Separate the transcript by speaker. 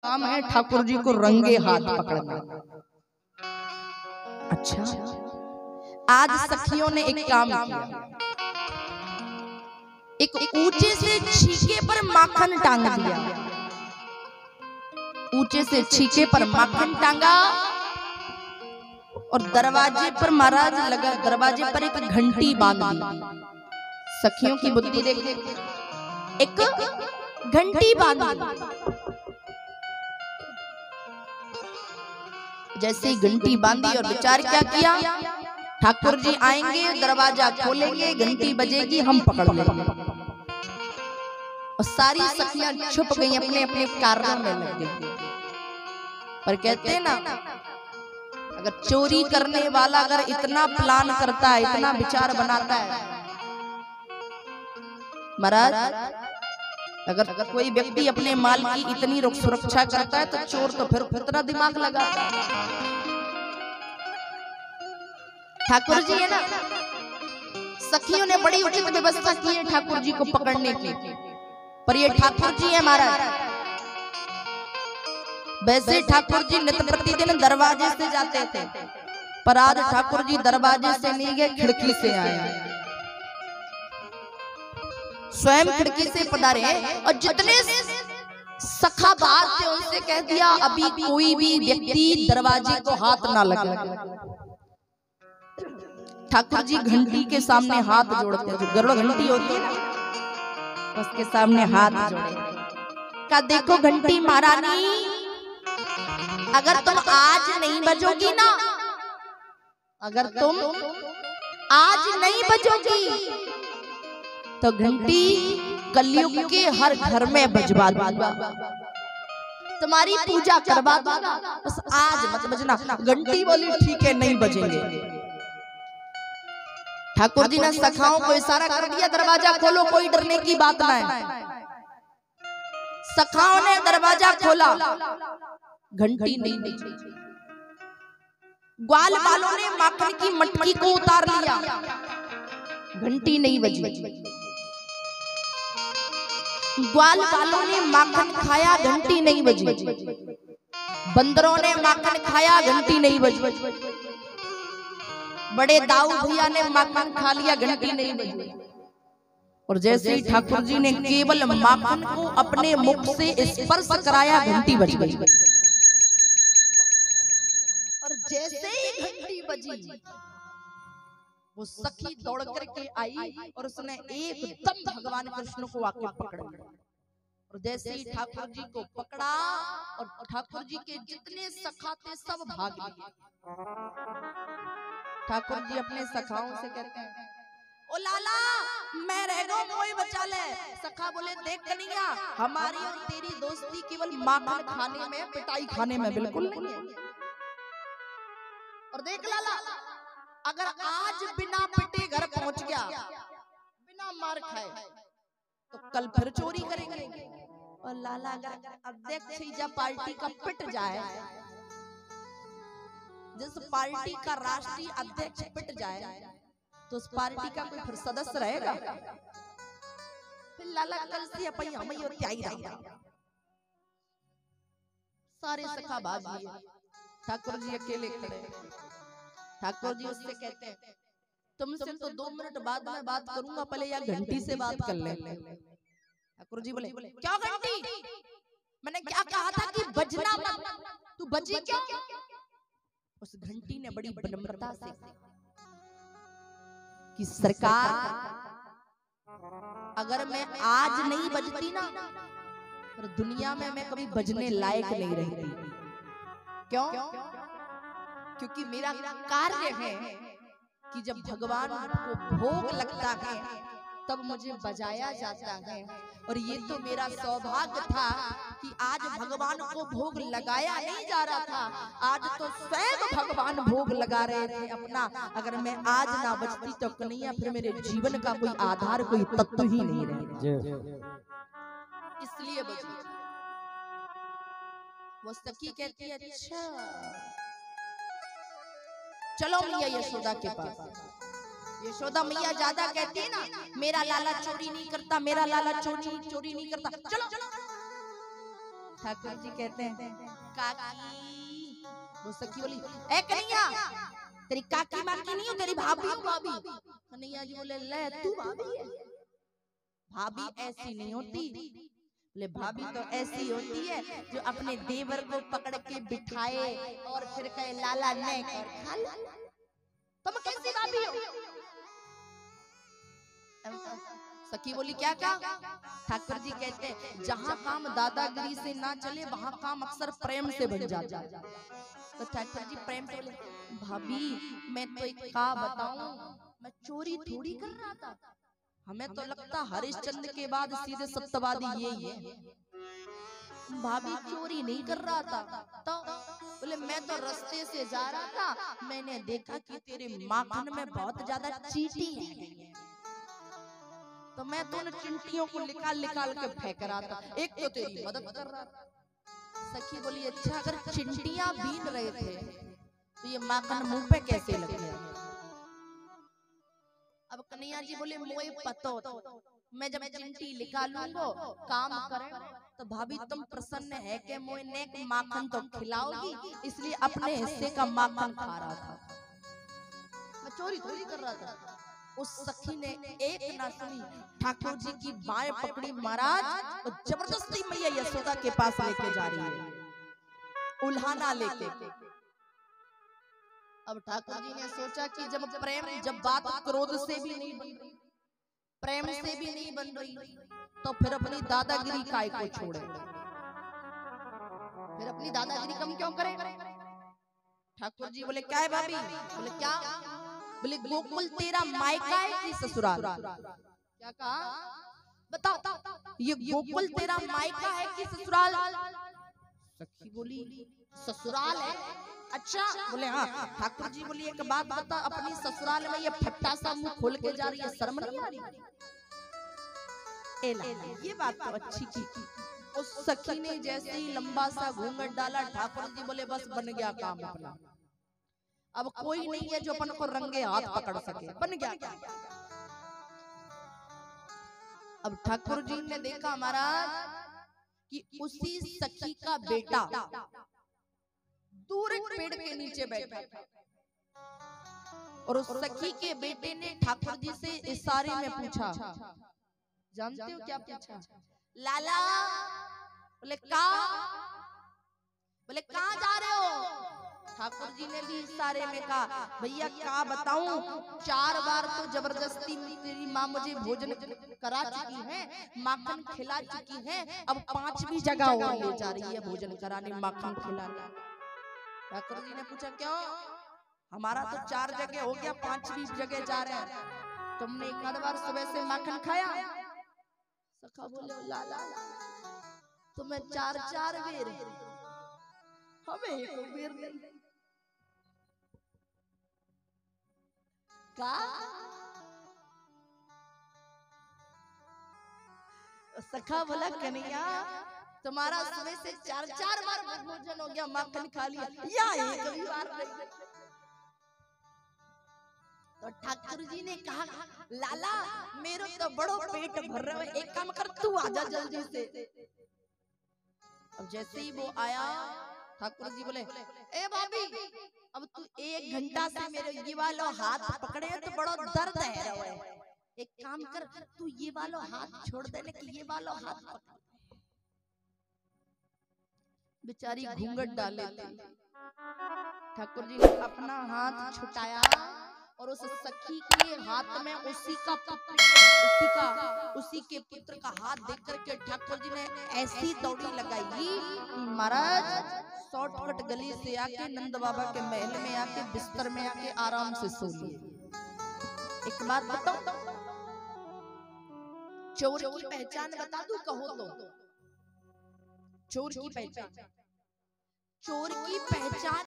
Speaker 1: काम है ठाकुर जी को रंगे हाथ पकड़ना। अच्छा, आज सखियों ने एक काम किया, एक ऊंचे से छीके पर माखन टांग दिया। ऊंचे से छीके पर माखन टांगा और दरवाजे पर महाराज लगा, दरवाजे पर एक घंटी बांध दी। सखियों की बुद्धि देखो, एक घंटी बांध दी। जैसे घंटी बांधी और विचार क्या किया, ठाकुर जी आएंगे, दरवाजा खोलेंगे, घंटी बजेगी, हम पकड़ लेंगे। और सारी सखियां छुप गई, अपने अपने कार्यों में लग गई। पर कहते हैं ना, अगर चोरी करने वाला अगर इतना प्लान करता है, इतना विचार बनाता है, महाराज अगर कोई व्यक्ति अपने माल की इतनी सुरक्षा करता है, तो चोर तो फिर कितना दिमाग लगाता है। ठाकुर जी है ना, सखियों ने बड़ी उचित व्यवस्था की है ठाकुर जी को पकड़ने की। पर ये ठाकुर जी है महाराज, वैसे ठाकुर जी नित्य प्रतिदिन दरवाजे से जाते थे, पर आज ठाकुर जी दरवाजे से नहीं गए, खिड़की से आए। स्वयं खिड़की से पधारे और जितने सखा बाहर थे उनसे कह दिया, अभी कोई भी व्यक्ति दरवाजे को हाथ ना लगे। ठाकुर जी घंटी के सामने हाथ जोड़ते हैं, जो गरुड़ घंटी होती है ना, उसके सामने हाथ जोड़े, का देखो घंटी महारानी, अगर तुम आज नहीं बजोगी ना, अगर तुम आज नहीं बजोगी तो घंटी कलयुग के हर घर में बजवा दूंगा, तुम्हारी पूजा करवा दूंगा, बस आज मत बजना। घंटी बोली ठीक है, नहीं बजेंगे। ठाकुर जी ने सखाओं को इशारा कर दिया, दरवाजा खोलो, कोई डरने की बात ना है। सखाओं ने दरवाजा खोला, घंटी नहीं बजी। ग्वाल वालों ने माखन की मटकी को उतार लिया, घंटी नहीं बजी। ग्वाल वालों ने माखन खाया, घंटी नहीं बजी। बंदरों ने माखन खाया, घंटी नहीं बजी। बड़े दाऊ भैया ने माखन खा लिया, घंटी नहीं बजी। और जैसे ही ठाकुर जी ने केवल माखन को अपने मुख से स्पर्श कराया, घंटी बज गई। और जैसे ही घंटी बजी, वो सखी दौड़ करके आई और उसने एकदम भगवान कृष्ण को आके पकड़ लिया। और जैसे ही ठाकुर जी को पकड़ा और ठाकुर जी के जितने सखा थे सब भाग लिए। ठाकुर जी अपने सखाओं से कहते हैं, ओ लाला मैं रह गो, कोई बचा ले। सखा बोले, देख कन्हैया, हमारी और तेरी दोस्ती केवल माखन खाने में, पिटाई खाने में बिल्कुल नहीं है। और देख लाला, अगर आज बिना पिटे घर पहुंच गया, बिना मार खाए, तो कल फिर चोरी करेंगे। और लाला अगर अध्यक्ष जब पार्टी का पिट जाए, जिस पार्टी का राष्ट्रीय अध्यक्ष पिट जाए, तो उस पार्टी का कोई फिर सदस्य रहेगा? फिर लाला कल से अपनी हम ही त्याई रहेगा। सारे सखा भाग लिए, ठाकुर जी अकेले खड़े। ठाकुर जी उससे कहते हैं, तुमसे तो 2 मिनट बाद में बात करूंगा, पहले या घंटी से बात कर ले। ठाकुर जी बोले, क्या घंटी? मैंने क्या कहा था कि बजना मत, तू बजी क्यों? उस घंटी ने बड़ी विनम्रता से, कि सरकार अगर मैं आज नहीं बजती ना, तो दुनिया में मैं कभी बजने लायक नहीं रहती। क्यों? क्योंकि मेरा कार्य है कि जब भगवान को भोग लगता है तब मुझे बजाया जाता है। और ये तो मेरा सौभाग्य था कि आज भगवान को भोग लगाया नहीं जा रहा था, आज तो स्वयं भगवान भोग लगा रहे थे अपना। अगर मैं आज ना बचती तो कन्हैया फिर मेरे जीवन का कोई आधार, कोई तत्व ही नहीं रहेगा, इसलिए बची। वो सखी कहती है, अच्छा चलो मैया यशोदा के पास। यशोदा मैया ज्यादा कहती है ना, मेरा लाला चोरी नहीं करता, मेरा लाला चोरी नहीं करता, चलो। ठाकुर जी कहते हैं काकी, वो सखी बोली ए कन्हैया तेरी काकी माकी नहीं हो, तेरी भाभी हो भाभी। कन्हैया जी बोले ले तू भाभी है, भाभी ऐसी नहीं होती। बोले भाभी तो ऐसी होती है जो अपने देवर को पकड़ के बिठाए और फिर कहे लाला ने कर खा ला। तुम कैसी भाभी हो? सखी बोली क्या कहा? ठाकुर जी कहते हैं जहां काम दादागिरी से ना चले वहां काम अक्सर प्रेम से बन जाता है। तो ठाकुर जी प्रेम से बोले भाभी मैं तो एक का बताऊं, मैं चोरी थोड़ी कर रहा था, हमें तो लगता हरिश्चंद्र के बाद सीधे सत्यवादी यही है। भाभी चोरी नहीं कर रहा था। तो बोले मैं तो रास्ते से जा रहा था, मैंने देखा कि तेरे माखन में बहुत ज्यादा चींटी है, तो मैं तो उन चिंटियों को निकाल निकाल के फेंक रहा था, एक तो तेरी मदद कर रहा था। सखी बोली अच्छा अगर चिंटियां बीन रहे थे तो ये माखन मुंह पे कैसे लग गया? अब कन्हैया जी बोले मोए पतो मैं जब चिंटी निकालूंगा काम करे तो भाभी तुम प्रसन्न है कि मोए ने माखन तो खिलाओगी, इसलिए अपने हिस्से का माखन खा रहा था, मैं चोरी थोड़ी कर रहा था। उस सखी ने एक ना सुनी, ठाकुर जी की बाएं पकड़ी महाराज और जबरदस्ती मैया यशोदा के पास लेके जा रही है, उल्हाना लेके। अब ठाकुर जी ने सोचा कि जब बात क्रोध से भी नहीं बन रही, प्रेम से भी नहीं बन रही, तो फिर अपनी दादागिरी काय को छोड़े, फिर अपनी दादागिरी कम क्यों करे? ठाकुर जी बोले क्या है भाभी? बोले क्या? बोले गोकुल तेरा मायका है कि ससुराल? क्या कहा? बताओ ये गोकुल तेरा मायका है कि ससुराल? सखी बोली ससुराल है। अच्छा बोले हाँ। ठाकुर जी बोली एक बात बता, अपनी ससुराल में ये फट्टा सा मुंह खोल के जा रही है, शर्म नहीं आ रही? ये बात तो अच्छी की। उस सखी ने जैसे ही लंबा सा घूंघट डाला, ठाकुर जी बोले बस बन गया काम अपना, अब कोई नहीं है जो अपन को रंगे हाथ पकड़ सके, बन गया। अब ठाकुर जी ने देखा महाराज कि उसी सखी का बेटा दूर एक पेड़ के नीचे बैठा था और उस सखी के बेटे ने ठाकुर जी से इशारे में पूछा, जानते हो क्या पूछा? लाला। बोले कहाँ जा रहे हो? ठाकुर जी ने भी इशारे में कहा भैया क्या बताऊं, 4 बार तो जबरदस्ती तेरी माँ मुझे भोजन करा चुकी है, माखन खिला चुकी है, अब 5वीं जगह और ले जा रही है भोजन कराने, माखन खिलाने। ठाकुर जी ने पूछा क्यों? हमारा तो 4 जगह हो गया, 5वीं जगह जा रहे हैं, तुमने एक आध बार सुबह से माखन खाया? सखा बोले लाला तुम्हें 4 बेर, हमें एक बेर नहीं। का सखा बोला कन्हैया तुम्हारा सुबह से 4 बार भोजन हो गया, माखन खा लिया, या एक भी बार नहीं। तो ठाकुर जी ने कहा लाला मेरे तो बड़ो पेट भर रहा है, एक काम कर तू आजा जल्दी से। अब जैसे ही वो आया ठाकुर जी बोले ए भाभी अब तू 1 घंटा से मेरे ये वालों हाथ पकड़े तो बड़ा दर्द है रहा है, एक काम कर तू ये वालों हाथ छोड़ देने कि ये वालों हाथ पकड़। बेचारी घूंघट डाले थे, ठाकुर जी ने अपना हाथ छुटाया और उस सखी के हाथ में उसी के पुत्र का हाथ देख करके ठाकुर जी ने ऐसी दौड़ी लगाई कि महाराज शॉर्टकट गली से आके नंद बाबा के महल में आके बिस्तर में आके आराम से सो लिए। एक बात बताओ, चोर की पहचान बता दूं कहो तो? चोर की पहचान